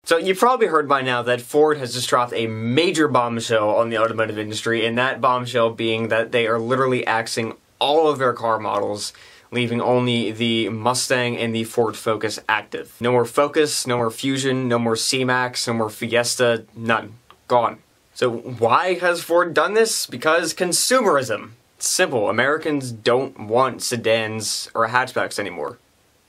So you've probably heard by now that Ford has just dropped a major bombshell on the automotive industry, and that bombshell being that they are literally axing all of their car models, leaving only the Mustang and the Ford Focus active. No more Focus, no more Fusion, no more C-Max, no more Fiesta, none. Gone. So why has Ford done this? Because consumerism. It's simple. Americans don't want sedans or hatchbacks anymore.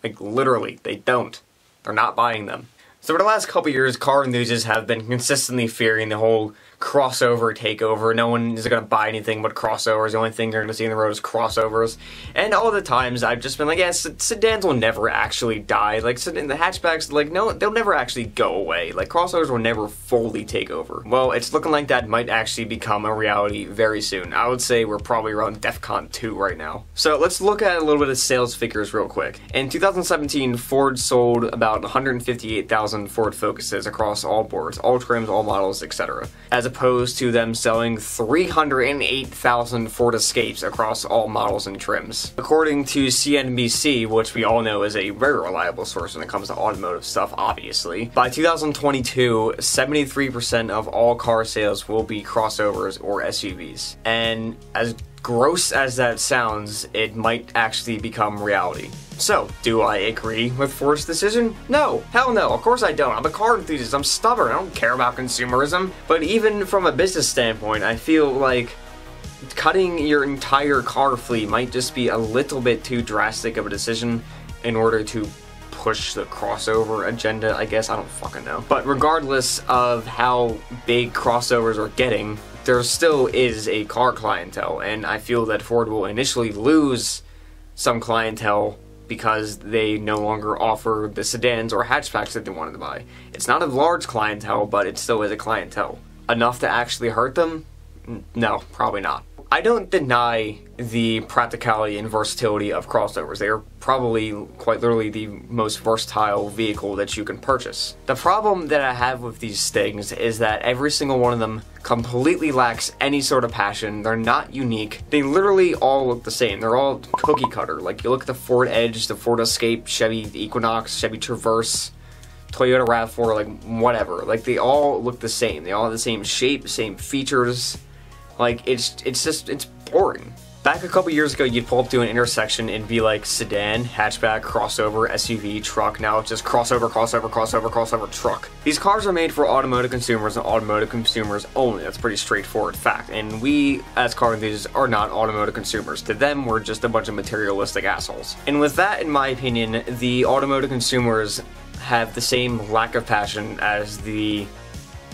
Like, literally, they don't. They're not buying them. So for the last couple years, car enthusiasts have been consistently fearing the whole crossover takeover. No one is going to buy anything but crossovers. The only thing you're going to see in the road is crossovers. And all the times I've just been like, yeah, sedans will never actually die. Like, the hatchbacks, like, no, they'll never actually go away. Like, crossovers will never fully take over. Well, it's looking like that might actually become a reality very soon. I would say we're probably around DEFCON 2 right now. So let's look at a little bit of sales figures real quick. In 2017, Ford sold about 158,000 Ford Focuses across all boards, all trims, all models, etc. As opposed to them selling 308,000 Ford Escapes across all models and trims. According to CNBC, which we all know is a very reliable source when it comes to automotive stuff, obviously, by 2022, 73% of all car sales will be crossovers or SUVs. And as gross as that sounds, it might actually become reality. So, do I agree with Ford's decision? No. Hell no. Of course I don't. I'm a car enthusiast. I'm stubborn. I don't care about consumerism. But even from a business standpoint, I feel like cutting your entire car fleet might just be a little bit too drastic of a decision in order to push the crossover agenda, I guess. I don't fucking know. But regardless of how big crossovers are getting, there still is a car clientele, and I feel that Ford will initially lose some clientele because they no longer offer the sedans or hatchbacks that they wanted to buy. It's not a large clientele, but it still is a clientele. Enough to actually hurt them? No, probably not. I don't deny the practicality and versatility of crossovers. They are probably, quite literally, the most versatile vehicle that you can purchase. The problem that I have with these things is that every single one of them completely lacks any sort of passion. They're not unique. They literally all look the same. They're all cookie cutter. Like, you look at the Ford Edge, the Ford Escape, Chevy Equinox, Chevy Traverse, Toyota RAV4, like, whatever. Like, they all look the same. They all have the same shape, same features. Like, it's boring. Back a couple years ago, you'd pull up to an intersection and be like, sedan, hatchback, crossover, SUV, truck. Now it's just crossover, crossover, crossover, crossover, truck. These cars are made for automotive consumers and automotive consumers only. That's a pretty straightforward fact. And we, as car enthusiasts, are not automotive consumers. To them, we're just a bunch of materialistic assholes. And with that, in my opinion, the automotive consumers have the same lack of passion as the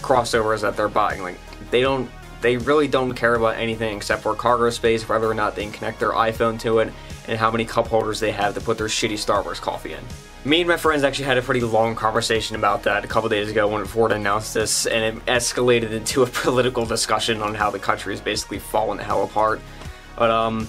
crossovers that they're buying. Like, they really don't care about anything except for cargo space, whether or not they can connect their iPhone to it, and how many cup holders they have to put their shitty Starbucks coffee in. Me and my friends actually had a pretty long conversation about that a couple days ago when Ford announced this, and it escalated into a political discussion on how the country is basically falling the hell apart. But,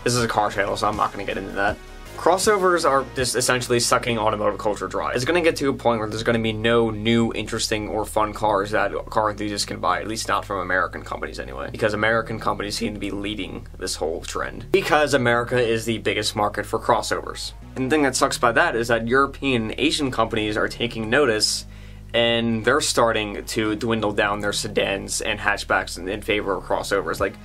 this is a car channel, so I'm not going to get into that. Crossovers are just essentially sucking automotive culture dry. It's going to get to a point where there's going to be no new, interesting, or fun cars that car enthusiasts can buy, at least not from American companies anyway, because American companies seem to be leading this whole trend. Because America is the biggest market for crossovers. And the thing that sucks by that is that European and Asian companies are taking notice, and they're starting to dwindle down their sedans and hatchbacks in favor of crossovers. Like,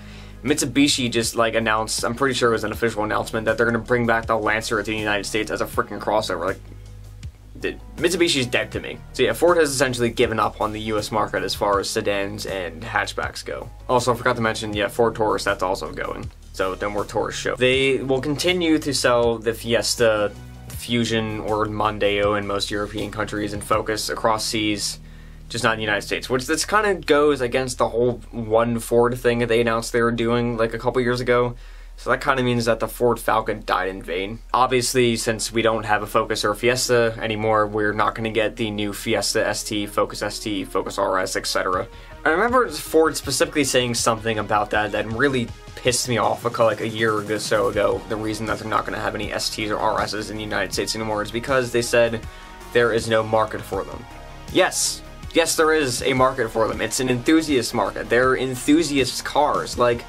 Mitsubishi just, like, announced, I'm pretty sure it was an official announcement, that they're going to bring back the Lancer to the United States as a freaking crossover. Like, Mitsubishi's dead to me. So yeah, Ford has essentially given up on the US market as far as sedans and hatchbacks go. Also, I forgot to mention, yeah, Ford Taurus, that's also going. So, no more Taurus show. They will continue to sell the Fiesta, Fusion, or Mondeo in most European countries and Focus across seas, just not in the United States, which this kind of goes against the whole One Ford thing that they announced they were doing like a couple years ago. So that kind of means that the Ford Falcon died in vain. Obviously, since we don't have a Focus or a Fiesta anymore, we're not going to get the new Fiesta ST, Focus RS, etc. I remember Ford specifically saying something about that really pissed me off like a year or so ago. The reason that they're not going to have any STs or RSs in the United States anymore is because they said there is no market for them. Yes, there is a market for them. It's an enthusiast market. They're enthusiast cars. Like,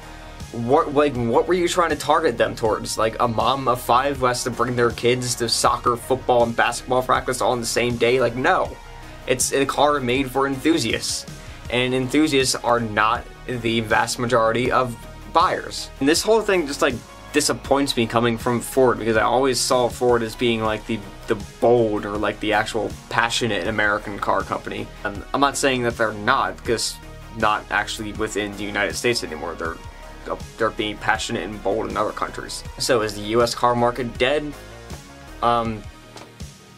what were you trying to target them towards? Like, a mom of 5 who has to bring their kids to soccer, football, and basketball practice all on the same day? Like, no. It's a car made for enthusiasts, and enthusiasts are not the vast majority of buyers. And this whole thing just like disappoints me coming from Ford, because I always saw Ford as being like the bold or like the actual passionate American car company. And I'm not saying that they're not, because not actually within the United States anymore. They're being passionate and bold in other countries. So is the US car market dead?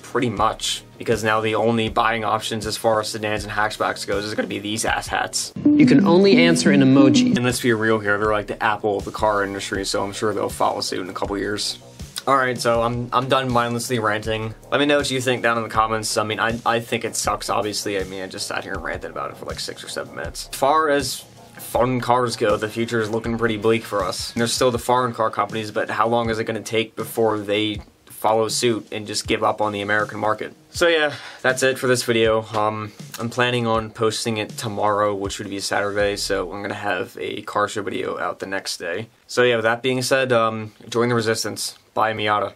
Pretty much, because now the only buying options as far as sedans and hatchbacks goes is going to be these asshats. You can only answer in emoji. And let's be real here, they're like the Apple of the car industry, so I'm sure they'll follow suit in a couple years. Alright, so I'm done mindlessly ranting. Let me know what you think down in the comments. I mean, I think it sucks, obviously. I mean, I just sat here and ranted about it for like 6 or 7 minutes. As far as fun cars go, the future is looking pretty bleak for us. And there's still the foreign car companies, but how long is it going to take before they follow suit and just give up on the American market? So yeah, that's it for this video. I'm planning on posting it tomorrow, which would be Saturday, so I'm gonna have a car show video out the next day. So yeah, with that being said, join the resistance. Bye, Miata.